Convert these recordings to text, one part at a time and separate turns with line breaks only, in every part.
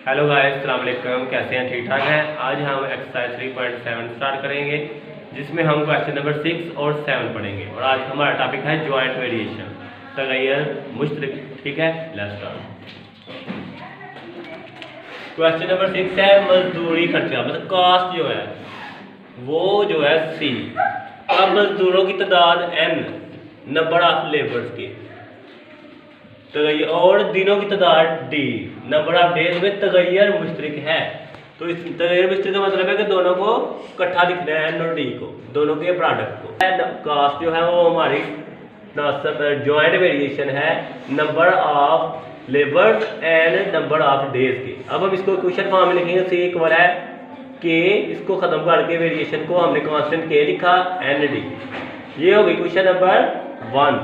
Hello guys, अस्सलाम वालेकुम। कैसे हैं? ठीक ठाक हैं। आज हम एक्सरसाइज 3.7 स्टार्ट करेंगे, जिसमें हम क्वेश्चन नंबर 6 और 7 पढ़ेंगे। और आज हमारा टॉपिक है जॉइंट वेरिएशन, तगय्युर मुश्तरक। ठीक है, लेट्स स्टार्ट। क्वेश्चन नंबर 6 है मजदूरी खर्चा, मतलब कॉस्ट जो है वो जो है C। अब मजदूरों की तादाद N, नंबर ऑफ लेबर्स की, और दिनों की तादाद D, नंबर ऑफ डेज में तगय्युर मुश्तरक है। तो इस तगय्युर मुश्तरक का मतलब है कि दोनों को इकट्ठा दिखना है, N और D को, दोनों के प्रोडक्ट को। कास्ट जो है वो हमारी जॉइंट वेरिएशन है number of labours and number of days की। अब हम इसको क्वेश्चन फॉर्म में लिखेंगे। C इक्वल है K, इसको खत्म करके वेरिएशन को हमने कांस्टेंट K लिखा, ND। ये हो गई क्वेश्चन नंबर 1।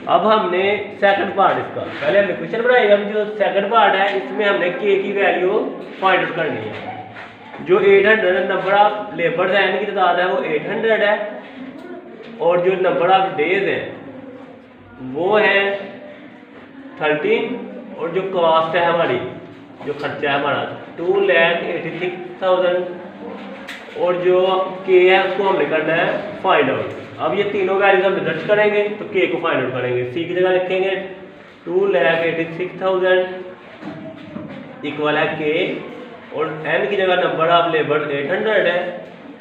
अब हमने सेकंड पार्ट इसका, पहले हमने क्वेश्चन बनाया, अब जो सेकंड पार्ट है इसमें हमने K की वैल्यू फाइंड आउट करनी है। जो 800 नंबर ऑफ लेबर्स है, N की तादाद है वो 800 है, और जो नंबर ऑफ डेज है वो है 13, और जो कॉस्ट है हमारी, जो खर्चा है हमारा 2,86,000, और जो K है उसको हमने करना है फाइंड आउट। अब ये तीनों वैल्यूज हम दर्ज करेंगे तो K को फाइंड आउट करेंगे। C की जगह लिखेंगे 2,86,000 इक्वल है K, और N की जगह नंबर ऑफ लेबर 800 है,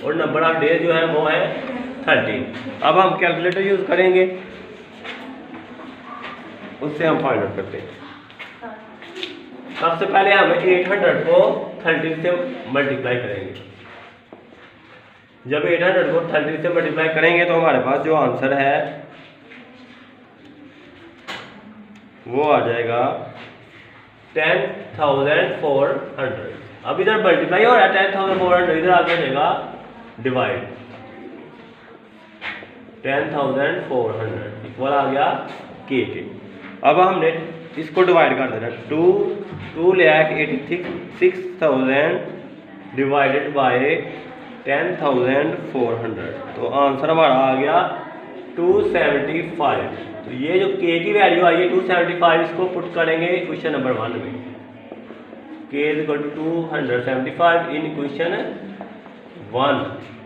और नंबर ऑफ डेज जो है वो है 13। अब हम कैलकुलेटर यूज करेंगे, उससे हम फाइंड आउट करते हैं। सबसे पहले हम 800 को 13 से मल्टीप्लाई करेंगे। जब 800 को 13 से मल्टीप्लाई करेंगे तो हमारे पास जो आंसर है वो आ जाएगा 10,400। अब इधर मल्टीप्लाई हो रहा है 10,400, इधर आ जाएगा डिवाइड, 10,400 इक्वल आ गया K के। अब हमने इसको डिवाइड कर देना, 2,86,000 डिवाइडेड बाय 10,400, तो आंसर हमारा आ गया 275। तो ये जो K की वैल्यू आई है 275, इसको पुट करेंगे क्वेश्चन नंबर 1 में। K equal to 275 in question 1।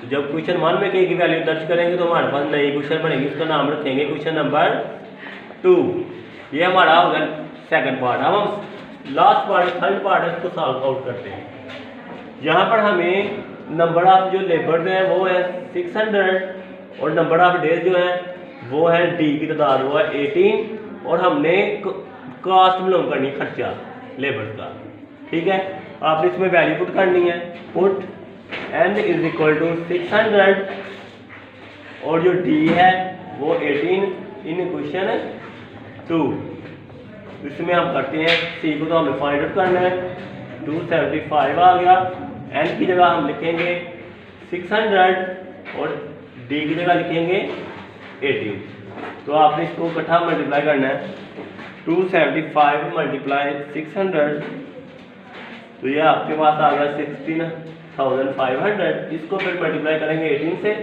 तो जब क्वेश्चन 1 में K की वैल्यू दर्ज करेंगे तो हमारे पास नई क्वेश्चन बनेगी, उसका नाम रखेंगे क्वेश्चन नंबर 2। ये हमारा होगा सेकंड पार्ट। अब हम लास्ट पार्ट, थर्ड पार्ट है, इसको सॉल्व आउट करते हैं। यहाँ पर हमें नंबर ऑफ जो लेबर्स हैं वो है 600, और नंबर ऑफ डेज जो है वो है D की तादाद वो है 18, और हमने कॉस्ट मालूम करनी है, खर्चा लेबर्स का। ठीक है, आपने इसमें वैल्यू पुट करनी है, put N is equal to 600, और जो D है वो 18 इन क्वेश्चन 2। इसमें हम करते हैं C को तो हमें फाइंड आउट करना है, 275 आ गया। N की जगह हम लिखेंगे 600, और D की जगह लिखेंगे 18। तो आपने इसको इकट्ठा मल्टीप्लाई करना है, 275 मल्टीप्लाई 600, तो ये आपके पास आ गया 16,500। इसको फिर मल्टीप्लाई करेंगे 18 से,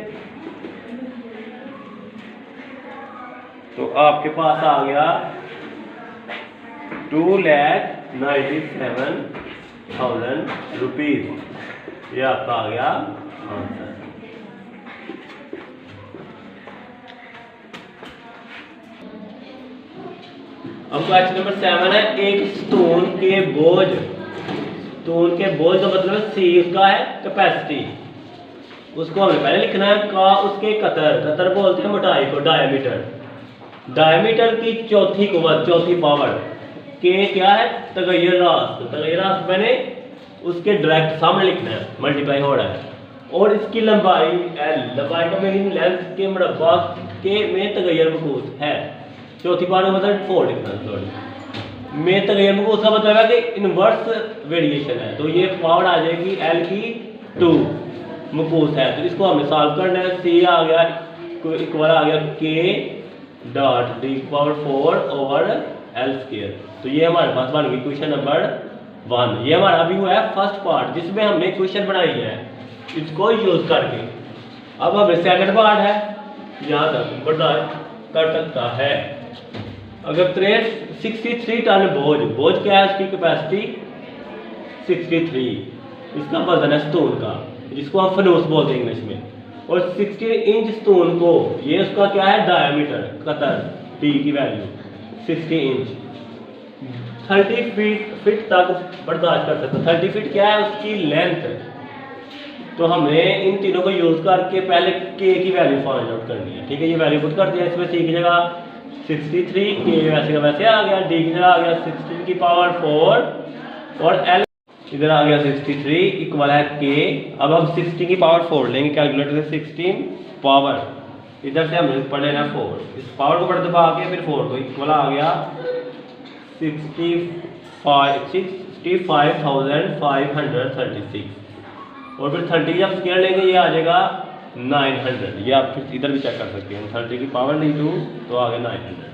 तो आपके पास आ गया 2,97,000 रुपीज। ये आपका आ गया आंसर। अब क्वेश्चन नंबर 7 है, एक स्टोन के बोझ, स्टोन के बोझ का मतलब C उसका है कैपेसिटी, उसको हमें पहले लिखना है का उसके कतर बोलते हैं मोटाई को, डायमीटर की चौथी कुव्वत, चौथी पावर। K क्या है? तगय्युर रास्त। तगय्युर रास्त मैंने उसके डायरेक्ट सामने लिखना है, मल्टीप्लाई हो रहा है। और इसकी लंबाई L, लंबाई का मीनिंग लेंथ के मुरब्बा के में तगय्युर मकूस है, चौथी पावर का मतलब 4 लिखना है। सॉरी, में तगय्युर मकूस का मतलब है कि इनवर्स वेरिएशन है, तो ये पावर आ जाएगी L की 2 मकूस है। तो इसको हमें सॉल्व करना है। C आ गया इक्वल आ गया K dot D power 4 over L square. तो ये हमारे पास बन गई क्वेश्चन नंबर 1। ये हमारा अभी हुआ है फर्स्ट पार्ट, जिसमें हमने क्वेश्चन बनाई है इसको यूज करके। अब हमें सेकंड पार्ट है, यहाँ तक बढ़ा कर सकता है। अगर 63 टन बोझ क्या है, उसकी कैपेसिटी 63 इसका वजन है स्टोन का, जिसको हम फनूस बोलते हैं इंग्लिश में। और 60 इंच स्टोन को, ये उसका क्या है डायमीटर, कतर डी की वैल्यू 60 इंच 30 फीट तक बर्दाश्त कर सकता है। 30 फीट क्या है उसकी लेंथ। तो हमें इन तीनों को यूज करके पहले के की वैल्यू फाइंड आउट करनी है। ठीक है, ये वैल्यू पुट कर दिया, इसमें सी की जगह 63, के वैसे का वैसे आ गया, डी की जगह आ गया 16 की पावर 4 और एल इधर आ गया 63 इक्वल है के। अब हम 60 की पावर 4 लेंगे कैलकुलेटर से, 16 पावर इधर से हम पढ़ लेना 4, इस पावर को पढ़ दबा के फिर 4 को इक्वल आ गया 65,536 और फिर 30 की जब स्केयर लेंगे ये आ जाएगा 900। ये आप इधर भी चेक कर सकते हैं, 30 की पावर नहीं 2 तो आ गया 900।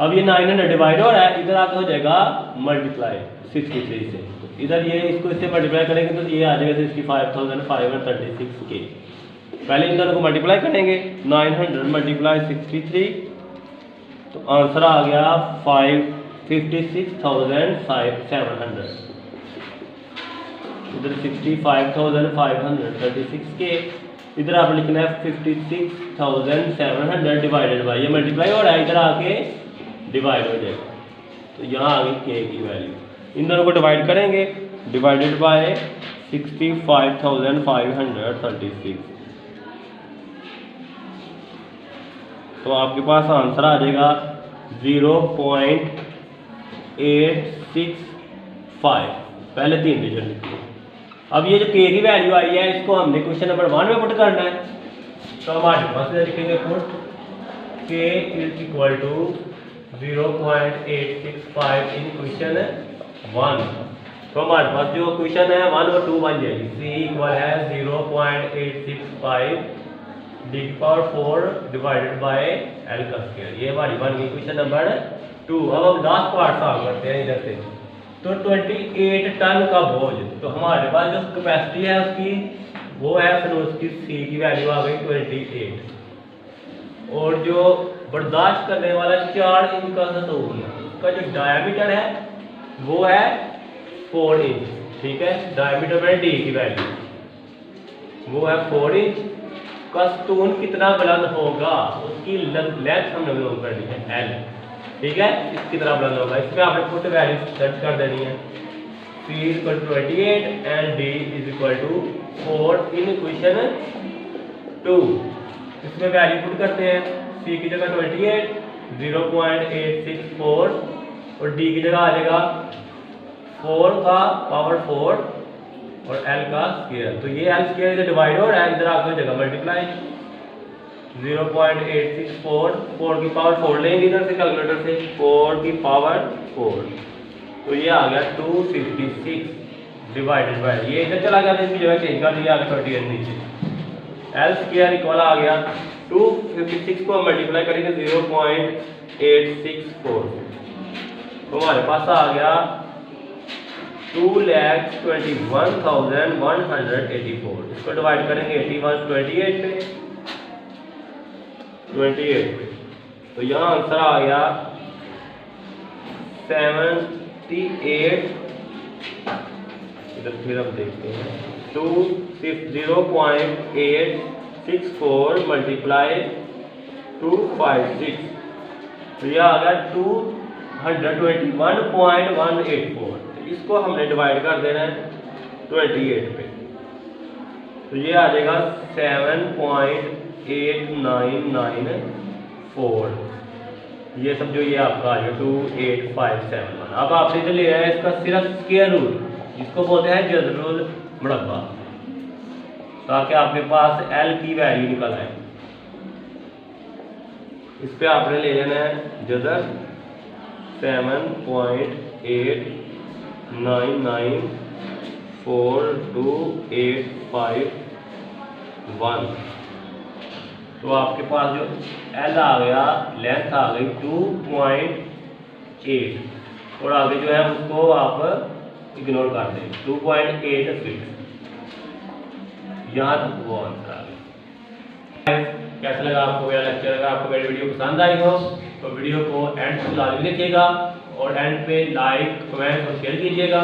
अब ये 900 डिवाइड हो रहा है, इधर आके हो जाएगा मल्टीप्लाई 63 से, इधर ये इसको इससे मल्टीप्लाई करेंगे तो ये आ जाएगा 65,536 के। पहले इन दोनों को मल्टीप्लाई करेंगे, 900 मल्टीप्लाई 63 तो आंसर आ गया 56,700। इधर 65,536 के, इधर आप लिखना है 56,700 डिवाइडेड बाई, ये मल्टीप्लाई हो रहा है इधर आके डिवाइड हो जाएगा, तो यहाँ आ गई के की वैल्यू। इन दोनों को डिवाइड करेंगे, डिवाइडेड बाय 65,536 तो आपके पास आंसर आ जाएगा 0.865। पहले 3 डिजिट लिखिए। अब ये जो के की वैल्यू आई है इसको हमने क्वेश्चन नंबर 1 में पुट करना है, तो हमारे पास लिखेंगे पुट के is equal to 0.865 in question 1। तो हमारे पास जो क्वेश्चन है 1 और 2 बन जाएगी। सी इक्वल है 0.865 डी की पावर 4 डिवाइडेड बाय एल का स्क्वायर, ये हमारी बन गई क्वेश्चन नंबर 2। अब हम लास्ट पार्ट सॉल्व करते हैं इधर से। तो 28 टन का बोझ, तो हमारे पास जो कैपेसिटी है उसकी वो है, फिर उसकी सी की वैल्यू आ गई 28 और जो बर्दाश्त करने वाला 4 इंच का स्टोन है उसका जो डायमीटर है वो है 4 इंच। ठीक है, डायमीटर में डी की वैल्यू वो है 4 इंच का स्टोन कितना बुलंद होगा उसकी लेंथ हमने मालूम करनी है एल। ठीक है, इस कितना बुलंद होगा, इसमें आपने पुट वैल्यू सेट कर देनी है। C equal to 28 and D is equal to 4 in equation 2। इसमें वैल्यू पुट करते हैं, C की जगह 28 0.864 और D की जगह आ जाएगा 4 का पावर 4 और L का स्क्वायर। तो ये L स्क्वायर इधर डिवाइड हो रहा है, इधर आकर जगह मल्टीप्लाई 0.864 4 की पावर 4 लेंगे इधर से कैलकुलेटर से, 4 की पावर 4 तो ये आ गया 256 डिवाइडेड बाय, ये इधर चला गया था इसकी जगह चेंज कर दिया, आ गया 28 नीचे। एल स्क्वायर इक्वल आ गया 256 को मल्टीप्लाई करेंगे 0.864 तो हमारे पास आ गया 2,21,184। इसको डिवाइड करेंगे 28 पे, तो यहाँ आंसर आ गया 78। इधर फिर हम देखते हैं 0.864 मल्टीप्लाई 256 तो यह आ गया 221.184। इसको हमने डिवाइड कर देना है 28 पे, तो ये आ जाएगा 7.8994। ये सब जो ये आपका आ जाएगा 28571। अब आपने जो लिया है इसका सिर्फ स्क्वायर रूट, जिसको बोलते हैं जज़रुल मुरब्बा, ताकि आपके पास एल की वैल्यू निकल आए। इस पे आपने ले लेना है जज़र 7.89942851। तो आपके पास जो एल आ गया, लेंथ आ गई 2.8 और आगे जो है उसको आप इग्नोर कर दें 2.8 फीट, यहाँ तक वो आंसर आ गया। कैसा लगा आपको मेरा लेक्चर? अगर आपको मेरी वीडियो पसंद आई हो तो वीडियो को एंड तक लाजमी देखिएगा और एंड पे लाइक कमेंट और शेयर कीजिएगा।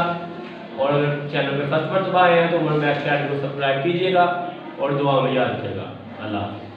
और अगर चैनल पे फर्स्ट बार दबाए हैं तो हमारे मैथ चैनल को सब्सक्राइब कीजिएगा और दुआ में याद रखिएगा। अल्लाह हाफ़िज़।